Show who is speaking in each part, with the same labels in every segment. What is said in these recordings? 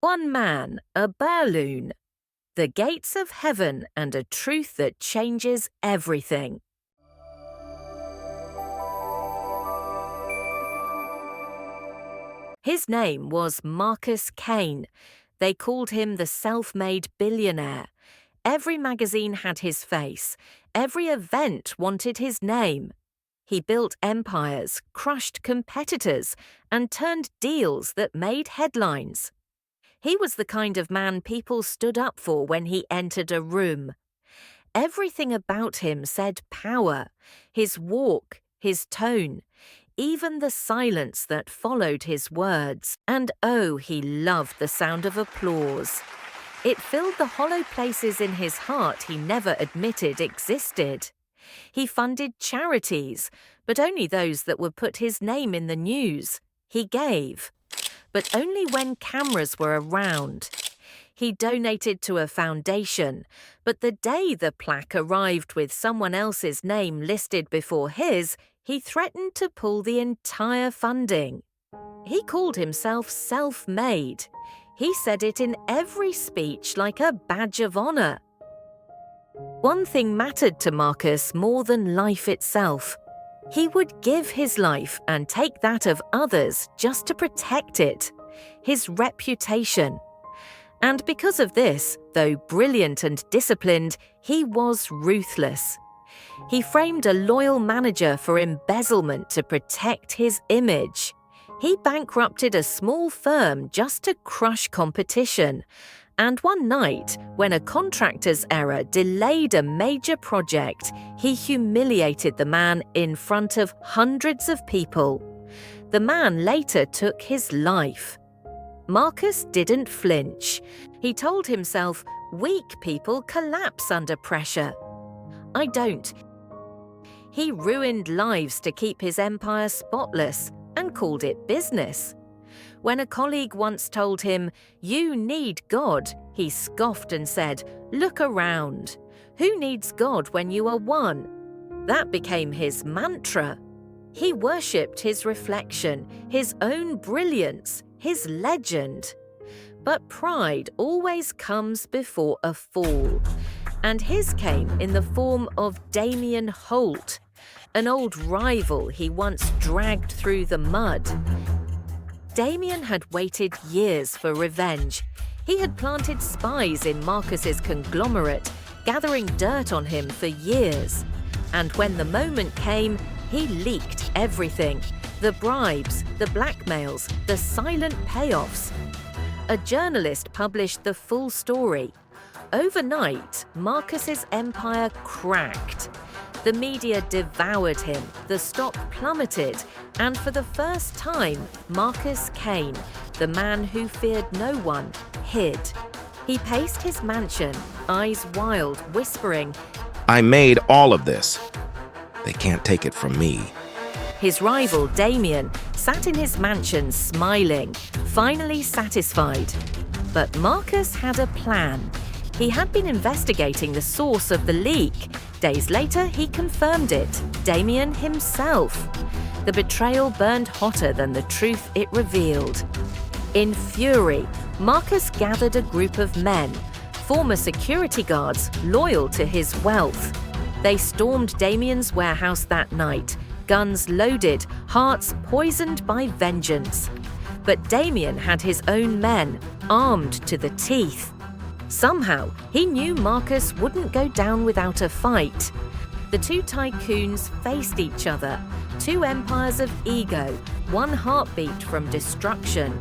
Speaker 1: One man, a balloon. The gates of heaven and a truth that changes everything. His name was Marcus Kane. They called him the self-made billionaire. Every magazine had his face. Every event wanted his name. He built empires, crushed competitors, and turned deals that made headlines. He was the kind of man people stood up for when he entered a room. Everything about him said power, his walk, his tone, even the silence that followed his words. And oh, he loved the sound of applause. It filled the hollow places in his heart he never admitted existed. He funded charities, but only those that would put his name in the news. He gave, but only when cameras were around. He donated to a foundation, but the day the plaque arrived with someone else's name listed before his, he threatened to pull the entire funding. He called himself self-made. He said it in every speech like a badge of honor. One thing mattered to Marcus more than life itself. He would give his life and take that of others just to protect it, his reputation. And because of this, though brilliant and disciplined, he was ruthless. He framed a loyal manager for embezzlement to protect his image. He bankrupted a small firm just to crush competition. And one night, when a contractor's error delayed a major project, he humiliated the man in front of hundreds of people. The man later took his life. Marcus didn't flinch. He told himself, weak people collapse under pressure. I don't. He ruined lives to keep his empire spotless and called it business. When a colleague once told him, "You need God," he scoffed and said, "Look around. Who needs God when you are one?" That became his mantra. He worshipped his reflection, his own brilliance, his legend. But pride always comes before a fall. And his came in the form of Damien Holt, an old rival he once dragged through the mud. Damien had waited years for revenge. He had planted spies in Marcus's conglomerate, gathering dirt on him for years. And when the moment came, he leaked everything: the bribes, the blackmails, the silent payoffs. A journalist published the full story. Overnight, Marcus's empire cracked. The media devoured him, the stock plummeted, and for the first time, Marcus Kane, the man who feared no one, hid. He paced his mansion, eyes wild, whispering,
Speaker 2: "I made all of this. They can't take it from me."
Speaker 1: His rival, Damien, sat in his mansion smiling, finally satisfied. But Marcus had a plan. He had been investigating the source of the leak. Days later, he confirmed it, Damien himself. The betrayal burned hotter than the truth it revealed. In fury, Marcus gathered a group of men, former security guards loyal to his wealth. They stormed Damien's warehouse that night, guns loaded, hearts poisoned by vengeance. But Damien had his own men, armed to the teeth. Somehow, he knew Marcus wouldn't go down without a fight. The two tycoons faced each other, two empires of ego, one heartbeat from destruction.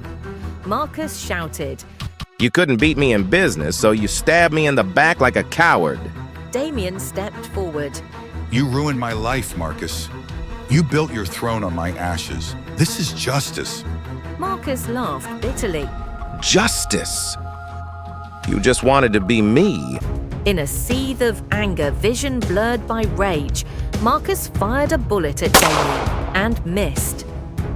Speaker 1: Marcus shouted,
Speaker 2: "You couldn't beat me in business, so you stabbed me in the back like a coward."
Speaker 1: Damien stepped forward.
Speaker 3: "You ruined my life, Marcus. You built your throne on my ashes. This is justice."
Speaker 1: Marcus laughed bitterly.
Speaker 2: "Justice? You just wanted to be me."
Speaker 1: In a seethe of anger, vision blurred by rage, Marcus fired a bullet at Damien and missed.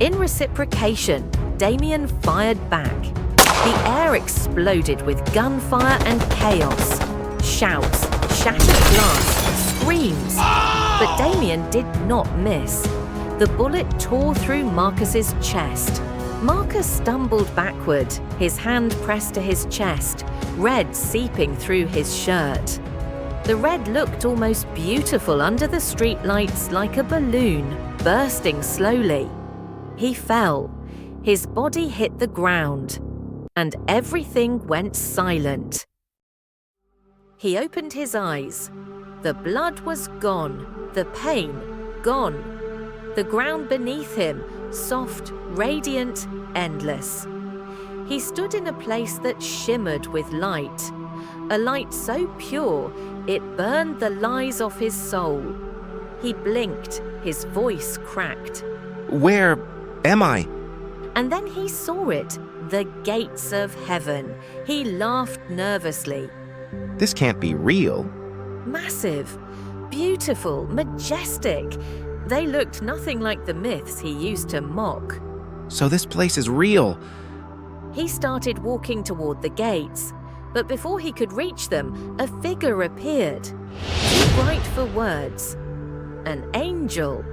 Speaker 1: In reciprocation, Damien fired back. The air exploded with gunfire and chaos. Shouts, shattered glass, screams. But Damien did not miss. The bullet tore through Marcus's chest. Marcus stumbled backward, his hand pressed to his chest, red seeping through his shirt. The red looked almost beautiful under the streetlights, like a balloon, bursting slowly. He fell. His body hit the ground, and everything went silent. He opened his eyes. The blood was gone, the pain gone. The ground beneath him, soft, radiant, endless. He stood in a place that shimmered with light, a light so pure it burned the lies of his soul. He blinked, his voice cracked.
Speaker 2: Where am I?
Speaker 1: And then he saw it, the gates of heaven. He laughed nervously.
Speaker 2: This can't be real.
Speaker 1: Massive, beautiful, majestic. They looked nothing like the myths he used to mock.
Speaker 2: So this place is real.
Speaker 1: He started walking toward the gates, but before he could reach them, a figure appeared, too bright for words. An angel.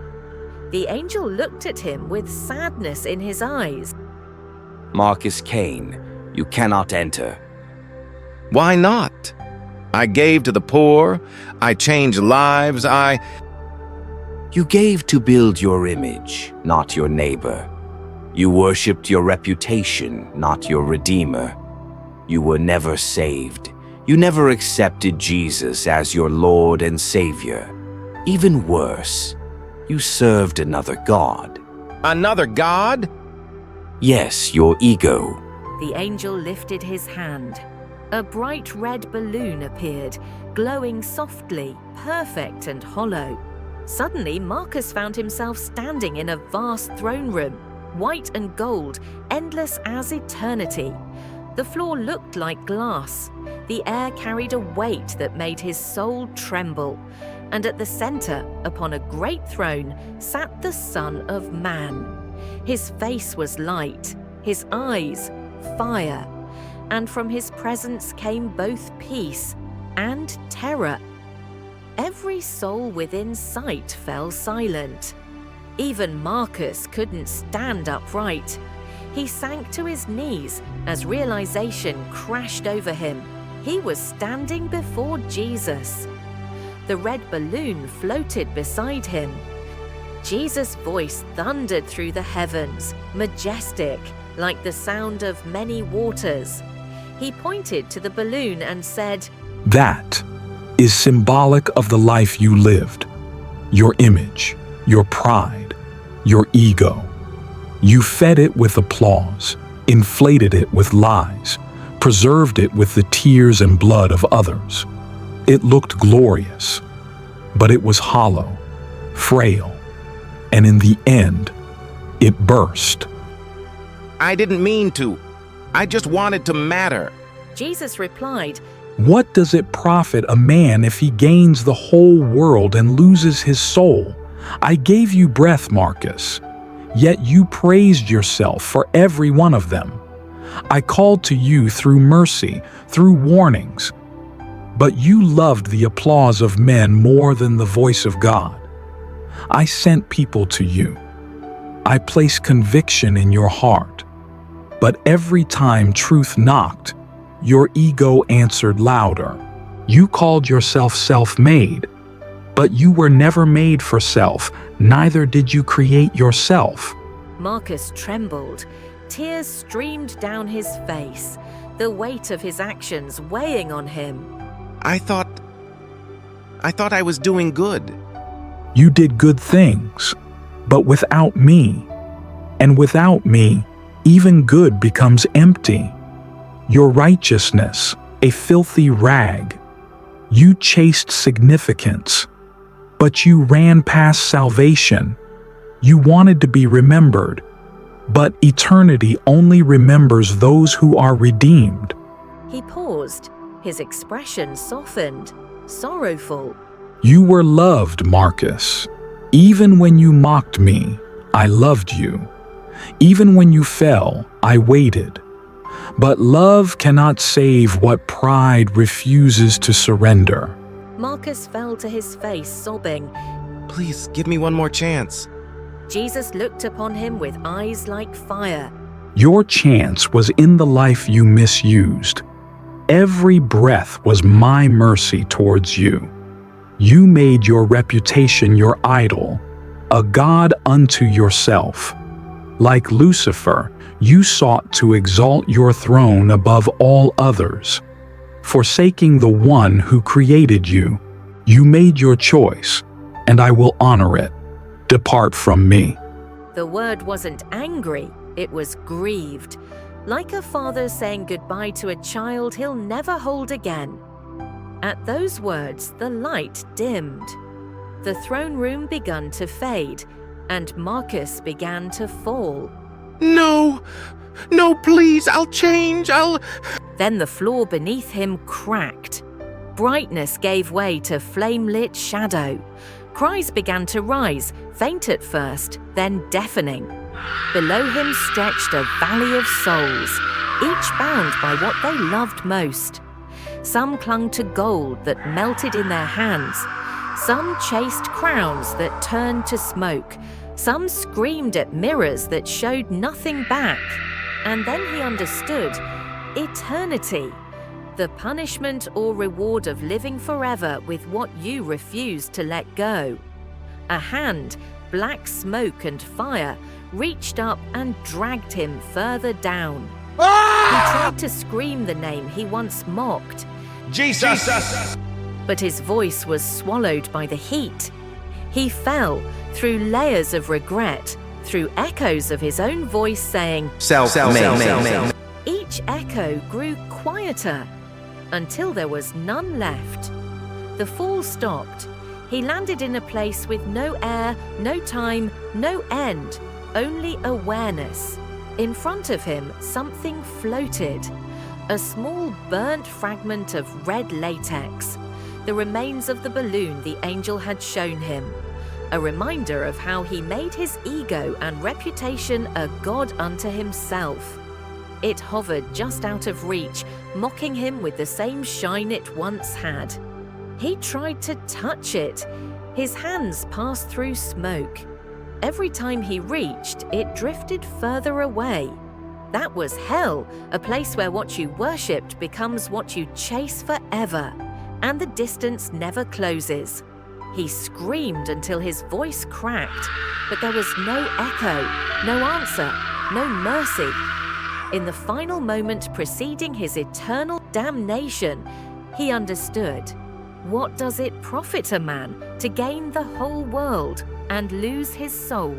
Speaker 1: The angel looked at him with sadness in his eyes.
Speaker 4: Marcus Kane, you cannot enter.
Speaker 2: Why not? I gave to the poor. I changed lives.
Speaker 4: You gave to build your image, not your neighbor. You worshipped your reputation, not your Redeemer. You were never saved. You never accepted Jesus as your Lord and Savior. Even worse, you served another God.
Speaker 2: Another God?
Speaker 4: Yes, your ego.
Speaker 1: The angel lifted his hand. A bright red balloon appeared, glowing softly, perfect and hollow. Suddenly, Marcus found himself standing in a vast throne room, white and gold, endless as eternity. The floor looked like glass. The air carried a weight that made his soul tremble. And at the center, upon a great throne, sat the Son of Man. His face was light, his eyes fire, and from his presence came both peace and terror. Every soul within sight fell silent. Even Marcus couldn't stand upright. He sank to his knees as realization crashed over him. He was standing before Jesus. The red balloon floated beside him. Jesus' voice thundered through the heavens, majestic, like the sound of many waters. He pointed to the balloon and said,
Speaker 5: "That is symbolic of the life you lived. Your image, your pride, your ego. You fed it with applause, inflated it with lies, preserved it with the tears and blood of others. It looked glorious, but it was hollow, frail, and in the end, it burst."
Speaker 2: I didn't mean to. I just wanted to matter.
Speaker 1: Jesus replied,
Speaker 5: "What does it profit a man if he gains the whole world and loses his soul? I gave you breath, Marcus, yet you praised yourself for every one of them. I called to you through mercy, through warnings, but you loved the applause of men more than the voice of God. I sent people to you. I placed conviction in your heart, but every time truth knocked, your ego answered louder. You called yourself self-made, but you were never made for self, neither did you create yourself."
Speaker 1: Marcus trembled. Tears streamed down his face, the weight of his actions weighing on him.
Speaker 2: I thought I was doing good.
Speaker 5: You did good things, but without me. And without me, even good becomes empty. Your righteousness, a filthy rag. You chased significance, but you ran past salvation. You wanted to be remembered, but eternity only remembers those who are redeemed.
Speaker 1: He paused, his expression softened, sorrowful.
Speaker 5: You were loved, Marcus. Even when you mocked me, I loved you. Even when you fell, I waited. But love cannot save what pride refuses to surrender.
Speaker 1: Marcus fell to his face, sobbing.
Speaker 2: Please give me one more chance.
Speaker 1: Jesus looked upon him with eyes like fire.
Speaker 5: Your chance was in the life you misused. Every breath was my mercy towards you. You made your reputation your idol, a god unto yourself. Like Lucifer, you sought to exalt your throne above all others. Forsaking the one who created you, you made your choice, and I will honor it. Depart from me.
Speaker 1: The word wasn't angry, it was grieved. Like a father saying goodbye to a child he'll never hold again. At those words, the light dimmed. The throne room began to fade, and Marcus began to fall.
Speaker 2: No, no, please, I'll change,
Speaker 1: Then the floor beneath him cracked. Brightness gave way to flame-lit shadow. Cries began to rise, faint at first, then deafening. Below him stretched a valley of souls, each bound by what they loved most. Some clung to gold that melted in their hands. Some chased crowns that turned to smoke. Some screamed at mirrors that showed nothing back. And then he understood eternity, the punishment or reward of living forever with what you refuse to let go. A hand, black smoke and fire, reached up and dragged him further down. He tried to scream the name he once mocked.
Speaker 2: Jesus!
Speaker 1: But his voice was swallowed by the heat. He fell through layers of regret, through echoes of his own voice saying,
Speaker 2: Self-made.
Speaker 1: Each echo grew quieter until there was none left. The fall stopped. He landed in a place with no air, no time, no end, only awareness. In front of him, something floated. A small burnt fragment of red latex, the remains of the balloon the angel had shown him. A reminder of how he made his ego and reputation a god unto himself. It hovered just out of reach, mocking him with the same shine it once had. He tried to touch it. His hands passed through smoke. Every time he reached, it drifted further away. That was hell, a place where what you worshipped becomes what you chase forever, and the distance never closes. He screamed until his voice cracked, but there was no echo, no answer, no mercy. In the final moment preceding his eternal damnation, he understood. What does it profit a man to gain the whole world and lose his soul?